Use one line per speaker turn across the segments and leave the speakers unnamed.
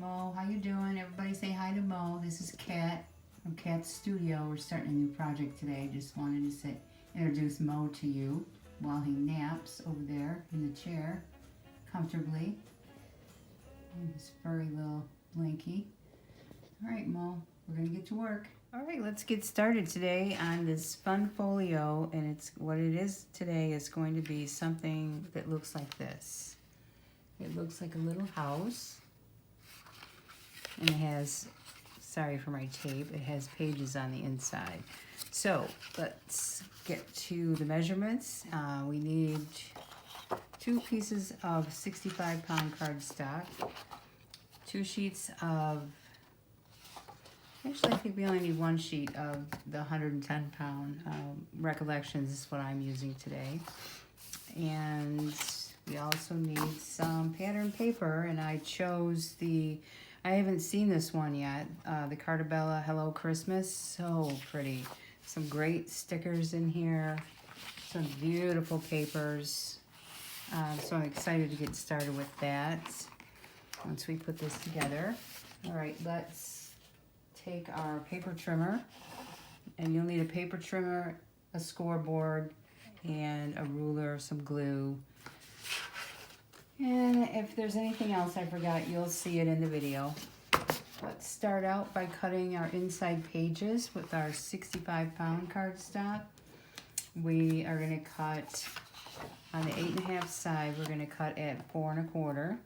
Mo, how you doing? Everybody say hi to Mo. This is Kat from Kat's Studio. We're starting a new project today. Just wanted to introduce Mo to you while he naps over there in the chair comfortably. And his furry little blankie. All right, Mo, we're gonna get to work. All right, let's get started today on this fun folio, and what it is today is going to be something that looks like this. It looks like a little house, and it has, sorry for my tape, it has pages on the inside. So let's get to the measurements. We need 2 pieces of 65-pound cardstock, 2 sheets of, actually I think we only need 1 sheet of the 110-pound Recollections is what I'm using today. And we also need some pattern paper, and I chose I haven't seen this one yet, the Cartabella Hello Christmas. So pretty. Some great stickers in here, some beautiful papers. So I'm excited to get started with that once we put this together. All right, let's take our paper trimmer, and you'll need a paper trimmer, a scoreboard, and a ruler, some glue. And if there's anything else I forgot, you'll see it in the video. Let's start out by cutting our inside pages with our 65-pound cardstock. We are going to cut on the 8.5 side. We're going to cut at 4 1/4.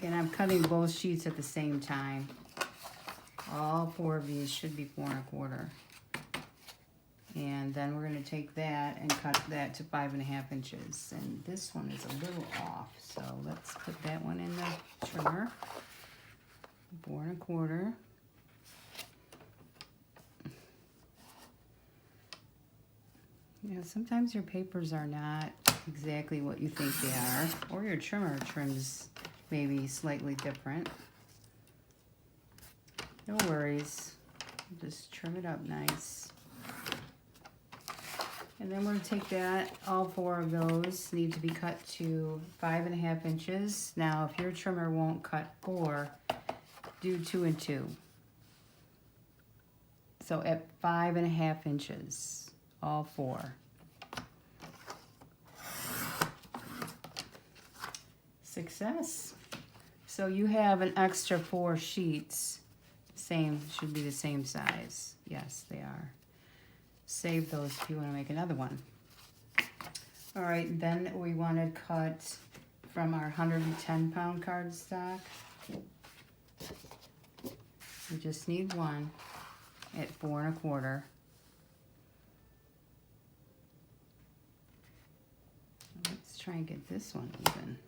And I'm cutting both sheets at the same time. All 4 of these should be 4 1/4. And then we're going to take that and cut that to 5.5 inches. And this one is a little off, so let's put that one in the trimmer. 4 1/4. You know, sometimes your papers are not exactly what you think they are, or your trimmer trims maybe slightly different. No worries, just trim it up nice. And then we're going to take that, all 4 of those need to be cut to 5.5 inches. Now if your trimmer won't cut 4, do 2 and 2. So at 5.5 inches, all 4. Success. So you have an extra 4 sheets. Should be the same size. Yes, they are. Save those if you want to make another one. All right, then we want to cut from our 110-pound cardstock. We just need 1 at 4 1/4. Let's try and get this one even.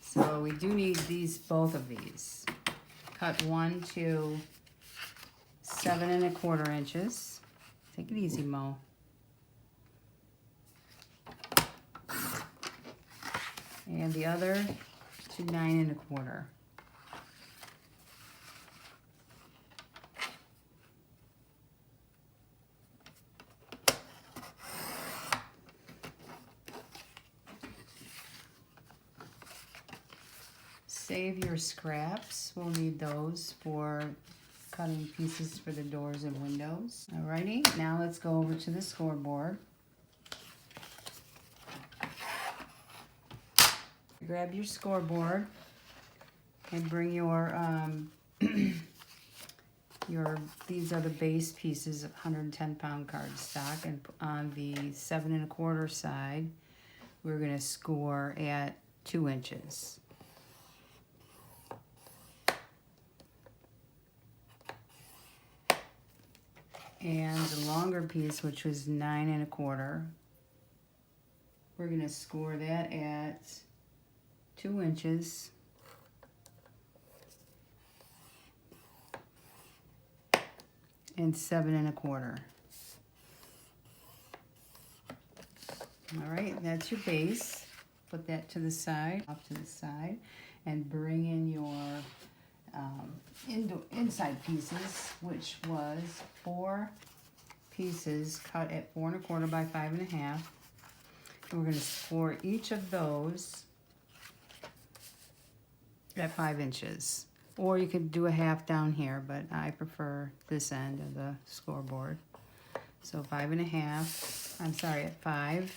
So we do need both of these. Cut 1 to 7 1/4 inches. Take it easy, Mo. And the other to 9 1/4. Save your scraps. We'll need those for cutting pieces for the doors and windows. Alrighty, now let's go over to the scoreboard. Grab your scoreboard and bring your, these are the base pieces of 110-pound cardstock, and on the 7 1/4 side, we're going to score at 2 inches. And the longer piece, which was 9 1/4, we're going to score that at 2 inches. And 7 1/4. All right, that's your base. Put that to the side, off to the side, and bring in your inside pieces, which was 4 pieces cut at 4 1/4 by 5 1/2. And we're going to score each of those at 5 inches. Or you could do a half down here, but I prefer this end of the scoreboard. So 5 1/2, I'm sorry, at 5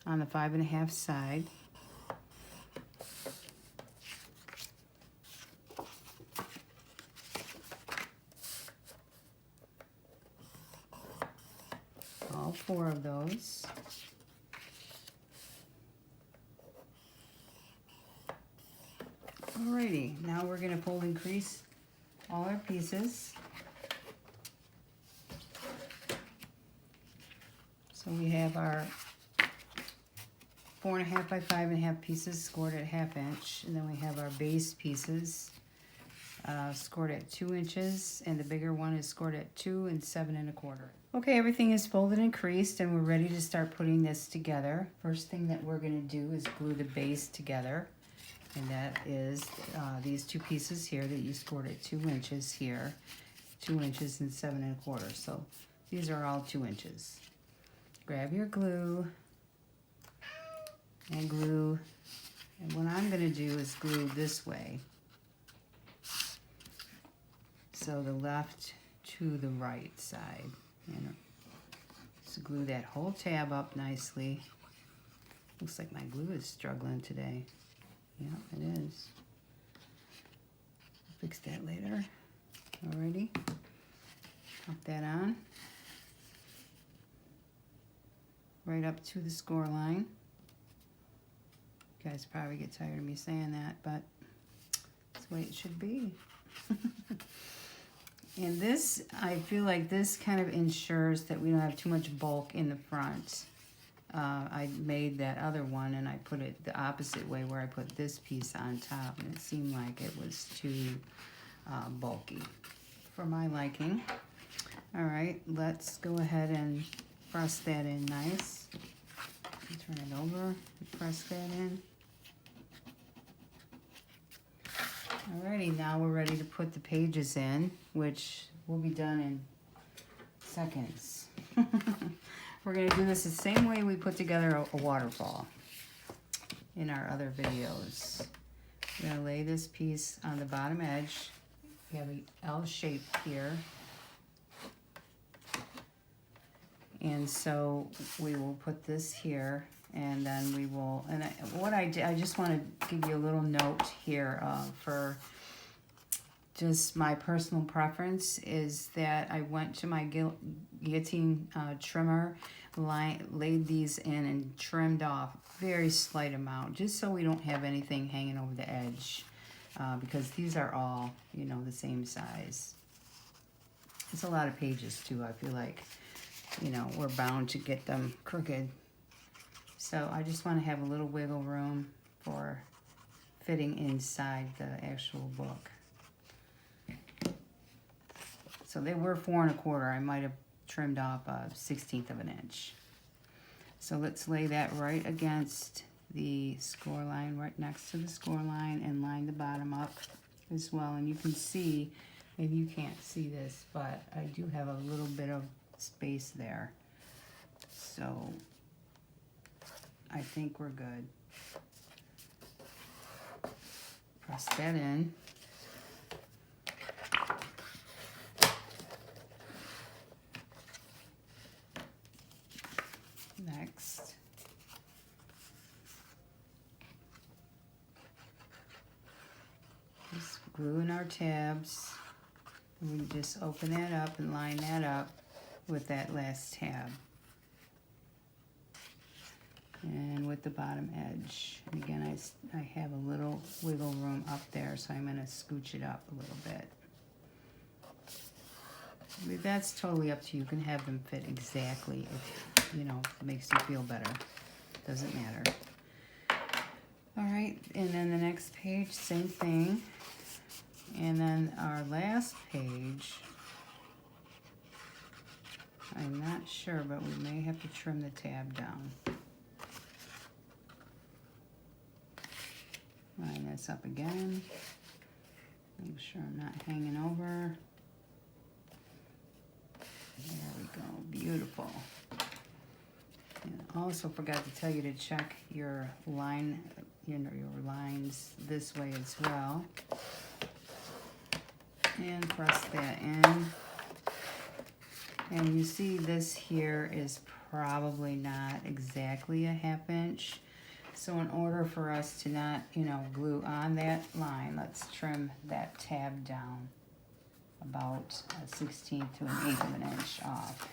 on the 5 1/2 side. All 4 of those. Alrighty, now we're going to fold and crease all our pieces. So we have our 4 1/2 by 5 1/2 pieces scored at 1/2 inch, and then we have our base pieces scored at 2 inches, and the bigger one is scored at 2 and 7 1/4. Okay, everything is folded and creased, and we're ready to start putting this together. First thing that we're going to do is glue the base together, and that is these 2 pieces here that you scored at 2 inches here, 2 inches and 7 1/4. So these are all 2 inches. Grab your glue and glue, and what I'm going to do is glue this way. So the left to the right side. And just glue that whole tab up nicely. Looks like my glue is struggling today. Yeah, it is. I'll fix that later. Alrighty. Pop that on. Right up to the score line. You guys probably get tired of me saying that, but that's the way it should be. And this, I feel like this kind of ensures that we don't have too much bulk in the front. I made that other one and I put it the opposite way, where I put this piece on top, and it seemed like it was too bulky for my liking. All right, let's go ahead and press that in nice. Turn it over and press that in. Alrighty, now we're ready to put the pages in, which will be done in seconds. We're going to do this the same way we put together a waterfall in our other videos. We're going to lay this piece on the bottom edge. We have an L shape here. And so we will put this here, and then we will, and I just want to give you a little note here for just my personal preference is that I went to my guillotine trimmer, laid these in and trimmed off very slight amount, just so we don't have anything hanging over the edge, because these are all, you know, the same size. It's a lot of pages too. I feel like, you know, we're bound to get them crooked. So I just want to have a little wiggle room for fitting inside the actual book. So they were 4 1/4. I might have trimmed off a 1/16 of an inch. So let's lay that right against the score line, right next to the score line, and line the bottom up as well. And you can see, maybe you can't see this, but I do have a little bit of space there. So I think we're good. Press that in. Next, just glue in our tabs. And we just open that up and line that up with that last tab. And with the bottom edge. And again, I have a little wiggle room up there, so I'm going to scooch it up a little bit. But that's totally up to you. You can have them fit exactly if, you know, it makes you feel better. Doesn't matter. All right, and then the next page, same thing. And then our last page, I'm not sure, but we may have to trim the tab down. Line this up again. Make sure I'm not hanging over. There we go, beautiful. And also forgot to tell you to check your line, your lines this way as well. And press that in. And you see this here is probably not exactly a 1/2 inch. So in order for us to not, glue on that line, let's trim that tab down about a 1/16 to an 1/8 of an inch off.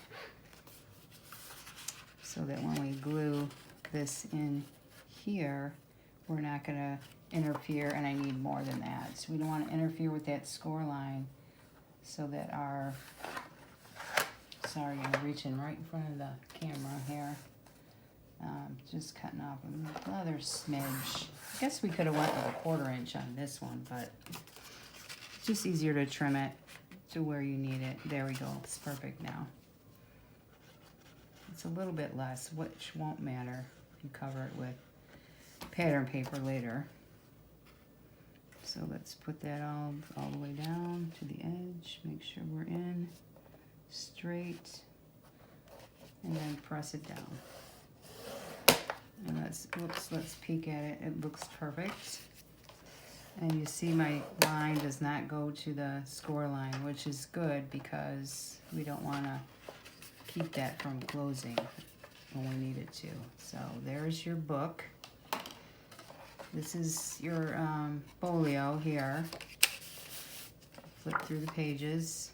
So that when we glue this in here, we're not gonna interfere, and I need more than that. So we don't wanna interfere with that score line so that our, sorry, I'm reaching right in front of the camera here. Just cutting off another smidge. I guess we could have went with a 1/4 inch on this one, but it's just easier to trim it to where you need it. There we go, it's perfect now. It's a little bit less, which won't matter if you cover it with pattern paper later. So let's put that all the way down to the edge. Make sure we're in straight, and then press it down. And let's peek at it. It looks perfect. And you see my line does not go to the score line, which is good because we don't want to keep that from closing when we need it to. So there's your book. This is your folio here. Flip through the pages.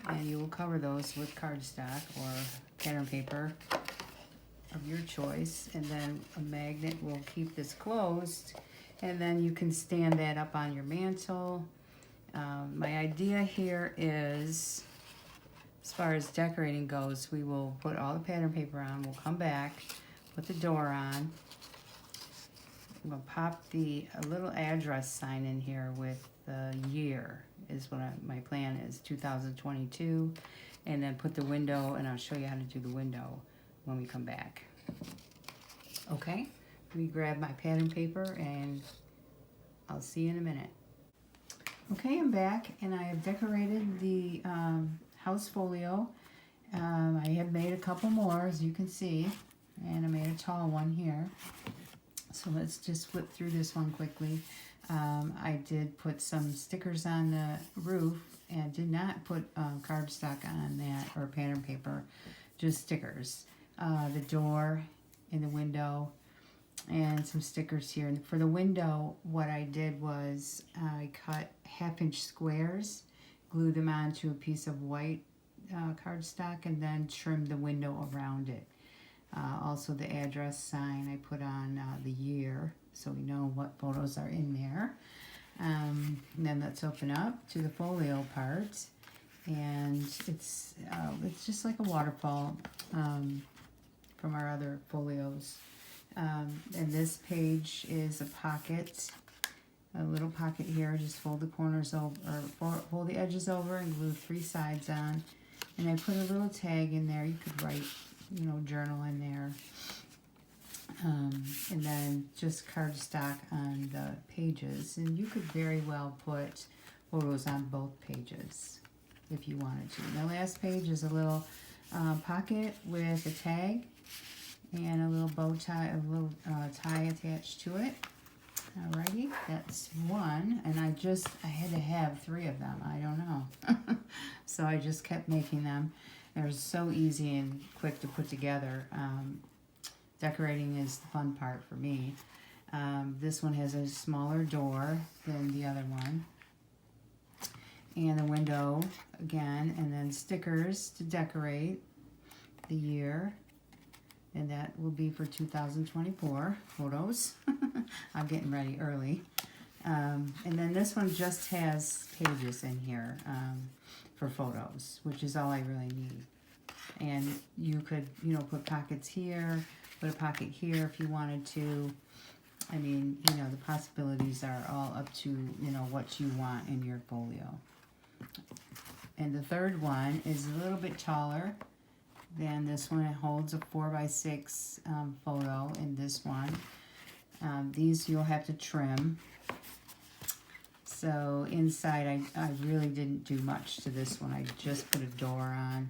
And you will cover those with cardstock or pattern paper of your choice, and then a magnet will keep this closed, and then you can stand that up on your mantle. My idea here is, as far as decorating goes, we will put all the pattern paper on, we'll come back, put the door on, we'll pop a little address sign in here with the year, is what my plan is, 2022, and then put the window, and I'll show you how to do the window when we come back. Okay, let me grab my pattern paper and I'll see you in a minute. Okay, I'm back, and I have decorated the house folio. I have made a couple more, as you can see, and I made a tall one here. So let's just flip through this one quickly. I did put some stickers on the roof and did not put cardstock on that or pattern paper, just stickers. The door and the window and some stickers here. And for the window, what I did was I cut 1/2 inch squares, glued them onto a piece of white cardstock, and then trimmed the window around it. Also the address sign I put on the year, so we know what photos are in there. And then let's open up to the folio part, and it's just like a waterfall from our other folios. And this page is a pocket, a little pocket here. Just fold the corners over, or fold the edges over, and glue 3 sides on. And I put a little tag in there. You could write, journal in there. And then just cardstock on the pages. And you could very well put photos on both pages if you wanted to. The last page is a little pocket with a tag and a little bow tie, a little tie attached to it. Alrighty, that's one, and I had to have 3 of them. I don't know. So I just kept making them. They're so easy and quick to put together. Decorating is the fun part for me. This one has a smaller door than the other one. And the window again, and then stickers to decorate the year. And that will be for 2024 photos. I'm getting ready early. And then this one just has pages in here for photos, which is all I really need. And you could, put pockets here, put a pocket here if you wanted to. I mean, the possibilities are all up to, what you want in your folio. And the third one is a little bit taller than this one. It holds a 4x6 photo in this one. These you'll have to trim. So inside, I really didn't do much to this one. I just put a door on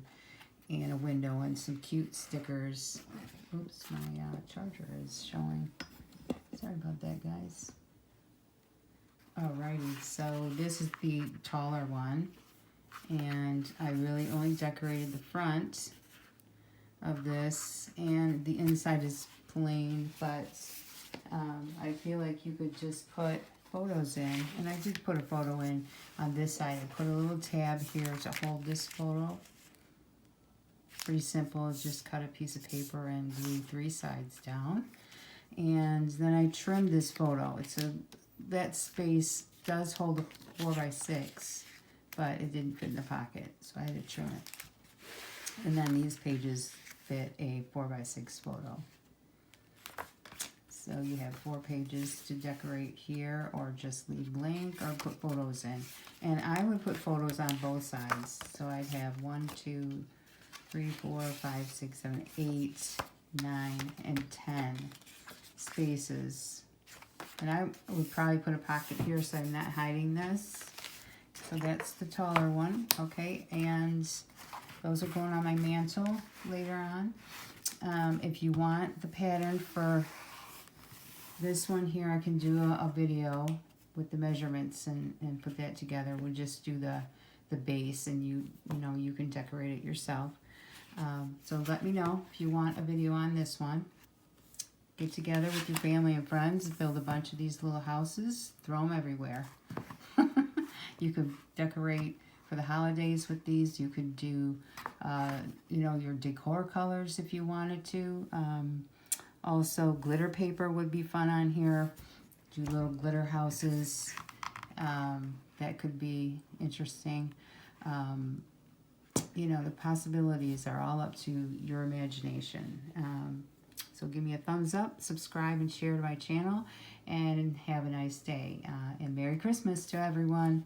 and a window and some cute stickers. Oops, my charger is showing. Sorry about that, guys. Alrighty, so this is the taller one, and I really only decorated the front of this, and the inside is plain, but I feel like you could just put photos in, and I did put a photo in on this side. I put a little tab here to hold this photo. Pretty simple, just cut a piece of paper and glue 3 sides down. And then I trimmed this photo. That space does hold a 4x6, but it didn't fit in the pocket, so I had to trim it. And then these pages fit a 4x6 photo. So you have 4 pages to decorate here, or just leave blank, or put photos in. And I would put photos on both sides. So I'd have 1, 2, 3, 4, 5, 6, 7, 8, 9, and 10 spaces. And I would probably put a pocket here so I'm not hiding this. So that's the taller one, okay? And those are going on my mantle later on. If you want the pattern for this one here, I can do a video with the measurements and put that together. We'll just do the base, and you know, you can decorate it yourself. So let me know if you want a video on this one. Get together with your family and friends, build a bunch of these little houses, throw them everywhere. You could decorate for the holidays with these. You could do, you know, your decor colors if you wanted to. Also, glitter paper would be fun on here. Do little glitter houses. That could be interesting. You know, the possibilities are all up to your imagination. So give me a thumbs up, subscribe, and share to my channel, and have a nice day. And Merry Christmas to everyone.